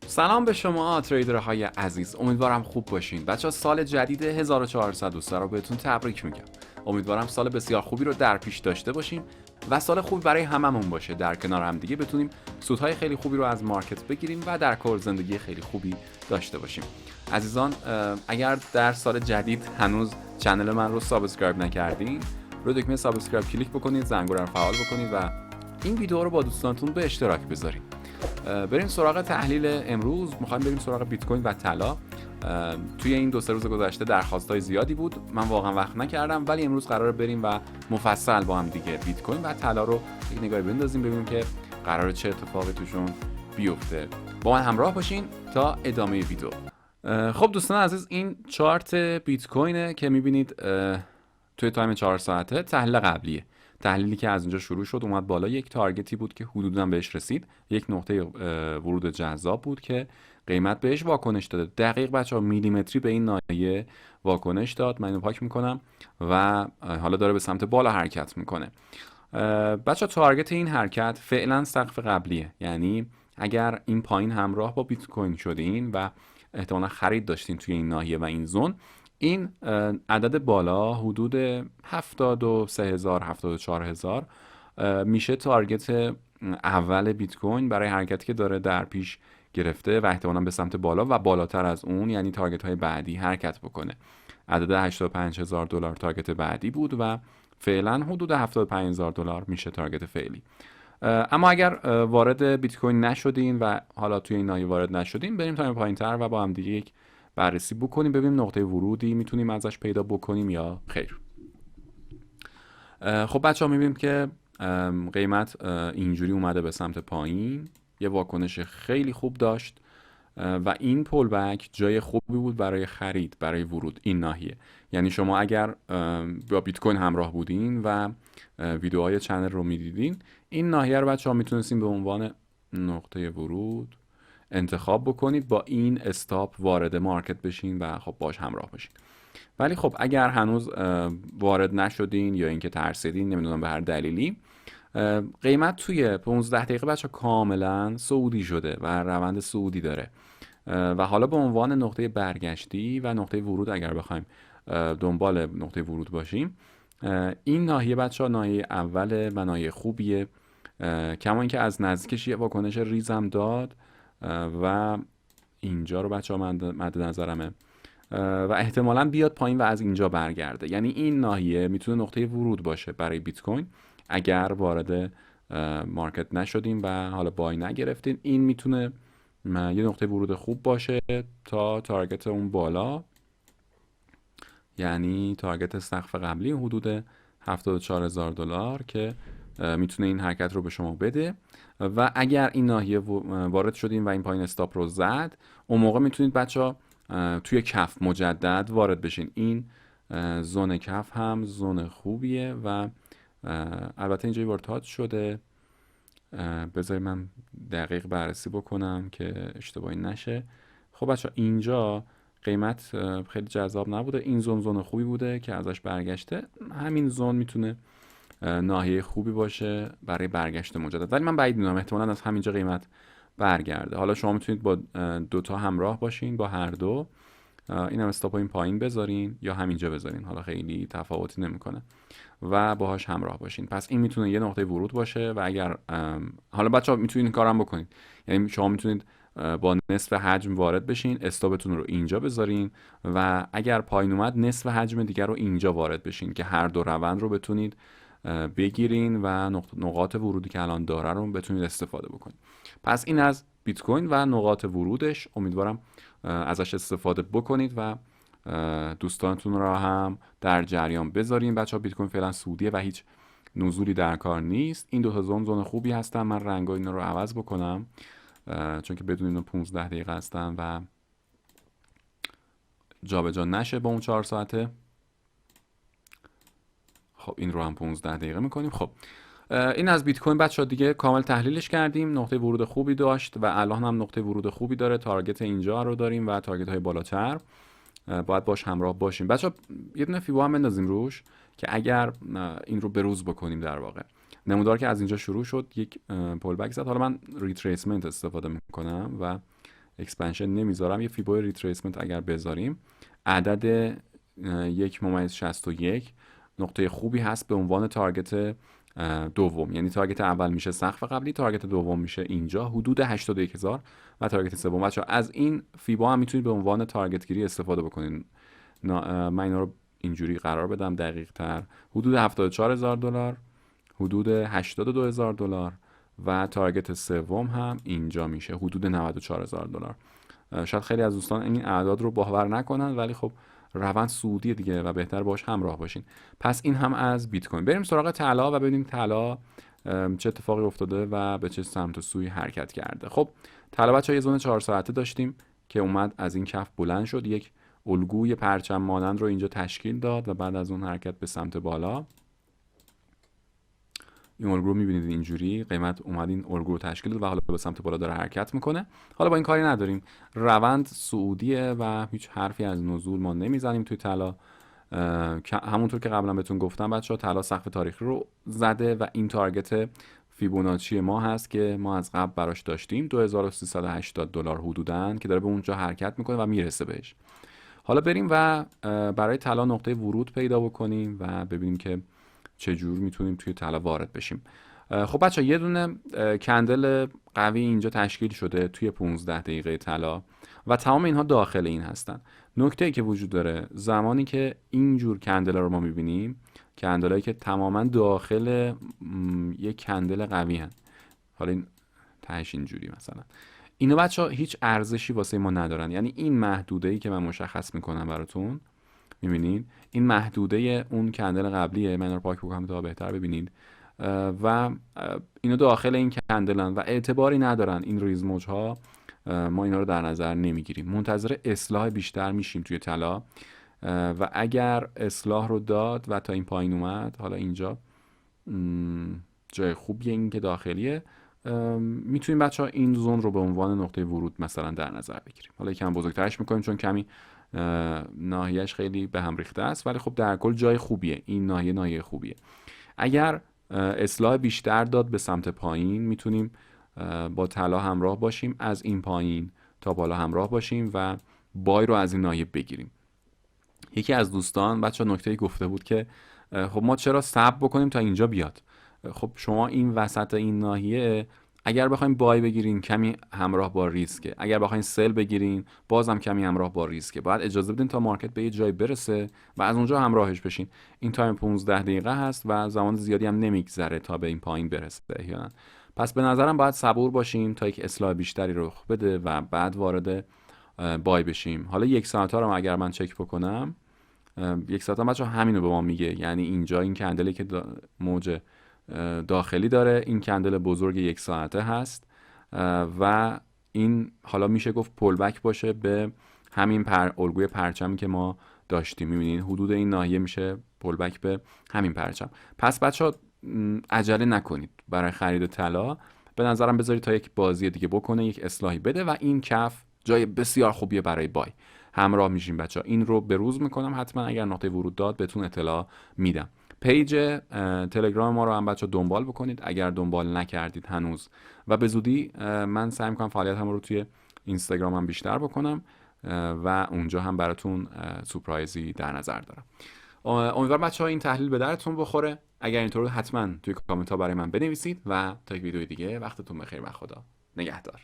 سلام به شما تریدرهای عزیز، امیدوارم خوب باشین. بچه سال جدید 1400 رو بهتون تبریک میگم. امیدوارم سال بسیار خوبی رو در پیش داشته باشیم و سال خوبی برای هممون باشه. در کنار هم دیگه بتونیم سودهای خیلی خوبی رو از مارکت بگیریم و در کار زندگی خیلی خوبی داشته باشیم. عزیزان، اگر در سال جدید هنوز چنل من رو سابسکرایب نکردین، رو دکمه سابسکرایب کلیک بکنید، زنگوله رو فعال بکنید و این ویدیو رو با دوستانتون به اشتراک بذارید. بریم سراغ تحلیل امروز. میخوایم بریم سراغ بیت کوین و طلا. توی این دو سه روز گذشته درخواستای زیادی بود، من واقعا وقت نکردم، ولی امروز قراره بریم و مفصل با هم دیگه بیت کوین و طلا رو یک نگاهی بندازیم، ببینیم که قراره چه اتفاقی توشون بیفته. با من همراه باشین تا ادامه ویدیو. خب دوستان عزیز، این چارت بیت کوینه که میبینید توی تایم 4 ساعته. تحلیل قبلیه، تحلیلی که از اینجا شروع شد اومد بالا. یک تارگتی بود که حدوداً بهش رسید، یک نقطه ورود جذاب بود که قیمت بهش واکنش داده. دقیق بچه‌ها میلیمتری به این ناحیه واکنش داد. من اینو پاک میکنم و حالا داره به سمت بالا حرکت میکنه. بچه تارگت این حرکت فعلا سقف قبلیه، یعنی اگر این پایین همراه با بیت کوین شدین و احتمالا خرید داشتین توی این ناحیه و این زون، این عدد بالا حدود 73000 74000 میشه تارگت اول بیت کوین برای حرکتی که داره در پیش گرفته و احتمالا به سمت بالا و بالاتر از اون، یعنی تارگت های بعدی حرکت بکنه. عدد 85000 دلار تارگت بعدی بود و فعلا حدود 75000 دلار میشه تارگت فعلی. اما اگر وارد بیت کوین نشدین و حالا توی این ناحیه وارد نشدین، بریم تا پایین‌تر و با هم دیگه یک بررسی بکنیم، ببینیم نقطه ورودی میتونیم ازش پیدا بکنیم یا خیر. خب بچه ها میبینیم که قیمت اینجوری اومده به سمت پایین، یه واکنش خیلی خوب داشت و این پول بک جای خوبی بود برای خرید، برای ورود این ناحیه. یعنی شما اگر با بیت کوین همراه بودین و ویدیوهای چنل رو میدیدین، این ناحیه رو بچه‌ها میتونستین به عنوان نقطه ورود انتخاب بکنید، با این استاپ وارد مارکت بشین و خب باش همراه بشین. ولی خب اگر هنوز وارد نشدین یا اینکه ترسیدین، نمیدونم به هر دلیلی، قیمت توی 15 دقیقه بچه کاملا صعودی شده و روند صعودی داره و حالا به عنوان نقطه برگشتی و نقطه ورود اگر بخوایم دنبال نقطه ورود باشیم، این ناحیه بچه ها ناحیه اوله و ناحیه خوبیه. کما اینکه از نزدیکش یه واکنش ریزم داد و اینجا رو بچه ها مد نظرمه و احتمالا بیاد پایین و از اینجا برگرده. یعنی این ناحیه میتونه نقطه ورود باشه برای بیت کوین اگر وارد مارکت نشدیم و حالا بای نگرفتین. این میتونه یه نقطه ورود خوب باشه تا تارگت اون بالا، یعنی تارگت سقف قبلی حدود 74000 دلار که میتونه این حرکت رو به شما بده. و اگر این ناحیه وارد شدین و این پایین استاپ رو زد، اون موقع میتونید بچه توی کف مجدد وارد بشین. این زون کف هم زون خوبیه و البته اینجا یه بار تاچ شده. بذارید من دقیق بررسی بکنم که اشتباهی نشه. خب بچه اینجا قیمت خیلی جذاب نبوده، این زون خوبی بوده که ازش برگشته. همین زون میتونه ناحیه خوبی باشه برای برگشت مجدد، ولی من بعید میدونم، احتمالاً از همینجا قیمت برگرده. حالا شما میتونید با دوتا همراه باشین، با هر دو. این هم استاپ این پایین بذارین یا همینجا بذارین، حالا خیلی تفاوتی نمیکنه و باهاش همراه باشین. پس این میتونه یه نقطه ورود باشه و اگر حالا بچه‌ها میتونید این کارم بکنید، یعنی شما میتونید با نصف حجم وارد بشین، استاپتون رو اینجا بذارین و اگر پایین اومد نصف حجم دیگر رو اینجا وارد بشین که هر دو روند رو بتونید بگیرین و نقاط ورودی که الان داره رو بتونید استفاده بکنید. پس این از بیت کوین و نقاط ورودش. امیدوارم ازش استفاده بکنید و دوستانتون رو هم در جریان بذارین. بچه‌ها بیت کوین فعلا سودیه و هیچ نزولی در کار نیست. این دو تا زون خوبی هستن. من رنگای اینا رو عوض بکنم چون که بدون اینو 15 دقیقه هستن و جابجا نشه با اون 4 ساعته. خب این رو هم 15 دقیقه میکنیم. خب این از بیت کوین بچه‌ها دیگه کامل تحلیلش کردیم. نقطه ورود خوبی داشت و الان هم نقطه ورود خوبی داره. تارگت اینجا رو داریم و تارگت های بالاتر باید باش همراه باشیم. بچه‌ها یه دونه فیبو هم بندازیم روش که اگر این رو بروز بکنیم، در واقع نمودار که از اینجا شروع شد یک پول بک زد. حالا من ریتریسمنت استفاده میکنم و اکسپنشن نمیذارم، یه فیبو ریتریسمنت اگر بذاریم عدد 1.61 نقطه خوبی هست به عنوان تارگت دوم. یعنی تارگت اول میشه سقف قبلی، تارگت دوم میشه اینجا حدود 81000 و تارگت سوم. بچا از این فیبا هم میتونید به عنوان تارگت گیری استفاده بکنید. من اینا رو اینجوری قرار بدم دقیق تر، حدود 74000 دلار، حدود 82000 دلار و تارگت سوم هم اینجا میشه حدود 94000 دلار. شاید خیلی از دوستان این اعداد رو باور نکنن، ولی خب روند صعودی دیگه و بهتر باش همراه باشین. پس این هم از بیت کوین. بریم سراغ طلا و ببینیم طلا چه اتفاقی افتاده و به چه سمت و سوی حرکت کرده. خب طلا بچه‌ها یه زون 4 ساعته داشتیم که اومد از این کف بلند شد، یک الگوی پرچم مانند رو اینجا تشکیل داد و بعد از اون حرکت به سمت بالا. این الگو رو می‌بینید اینجوری قیمت اومد این الگو رو تشکیل داد و حالا به سمت بالا داره حرکت میکنه. حالا با این کاری نداریم، روند صعودیه و هیچ حرفی از نزول ما نمیزنیم توی طلا. همونطور که قبلا بهتون گفتم بچه‌ها، طلا سقف تاریخی رو زده و این تارگت فیبوناچی ما هست که ما از قبل براش داشتیم 2380 دلار حدوداً که داره به اونجا حرکت میکنه و میرسه بهش. حالا بریم و برای طلا نقطه ورود پیدا بکنیم و ببینیم که چجور میتونیم توی طلا وارد بشیم. خب بچه یه دونه کندل قوی اینجا تشکیل شده توی 15 دقیقه طلا و تمام اینها داخل این هستن. نکته ای که وجود داره زمانی که اینجور کندل رو ما میبینیم، کندلایی که تماما داخل یک کندل قوی هن، حالا این تهش اینجوری مثلا، اینا بچه هیچ ارزشی واسه ما ندارن. یعنی این محدوده ای که من مشخص میکنم براتون، میبینید این محدوده اون کندل قبلیه. من رو پاک بکنم تا بهتر ببینید و اینا داخل این کندلن و اعتباری ندارن این ریز موج ها. ما اینا رو در نظر نمیگیریم، منتظر اصلاح بیشتر میشیم توی طلا و اگر اصلاح رو داد و تا این پایین اومد، حالا اینجا جای خوبیه این که داخلیه، میتونیم بچه ها این زون رو به عنوان نقطه ورود مثلا در نظر بگیریم. حالا یکم بزرگترش میکنیم چون کمی ناحیهش خیلی به هم ریخته است، ولی خب در کل جای خوبیه. این ناحیه خوبیه. اگر اصلاح بیشتر داد به سمت پایین، میتونیم با طلا همراه باشیم، از این پایین تا بالا همراه باشیم و بای رو از این ناحیه بگیریم. یکی از دوستان بچه نکته گفته بود که خب ما چرا صبر بکنیم تا اینجا بیاد؟ خب شما این وسط این ناحیه اگر بخوایم بای بگیرین کمی همراه با ریسکه، اگر بخواین سل بگیرین بازم کمی همراه با ریسکه. باید اجازه بدین تا مارکت به یه جای برسه و از اونجا همراهش بشین. این تایم 15 دقیقه هست و زمان زیادی هم نمیگذره تا به این پایین برسه احیانا. پس به نظرم باید صبور باشیم تا یک اصلاح بیشتری رخ بده و بعد وارد بای بشیم. حالا یک ساعت ها رو اگر من چک بکنم، یک ساعت ها بچه همینو به ما میگه. یعنی اینجا این کندلی که موج داخلی داره، این کندل بزرگ یک ساعته هست و این حالا میشه گفت پول بک باشه به همین الگوی پرچمی که ما داشتیم. میبینید حدود این ناحیه میشه پول بک به همین پرچم. پس بچه‌ها عجله نکنید برای خرید طلا. به نظرم بذارید تا یک بازی دیگه بکنه، یک اصلاحی بده و این کف جای بسیار خوبیه برای بای. همراه میشیم بچه‌ها. این رو به روز میکنم، حتما اگر نقطه ورود داد بهتون اطلاع میدم. پیج تلگرام ما رو هم بچه دنبال بکنید اگر دنبال نکردید هنوز، و به زودی من سعی میکنم فعالیتم رو توی اینستاگرام هم بیشتر بکنم و اونجا هم براتون سورپرایزی در نظر دارم. امیدوارم بچه ها این تحلیل به درتون بخوره. اگر اینطور حتما توی کامنت ها برای من بنویسید و تا یک ویدیو دیگه وقتتون بخیر و خدا نگهدار.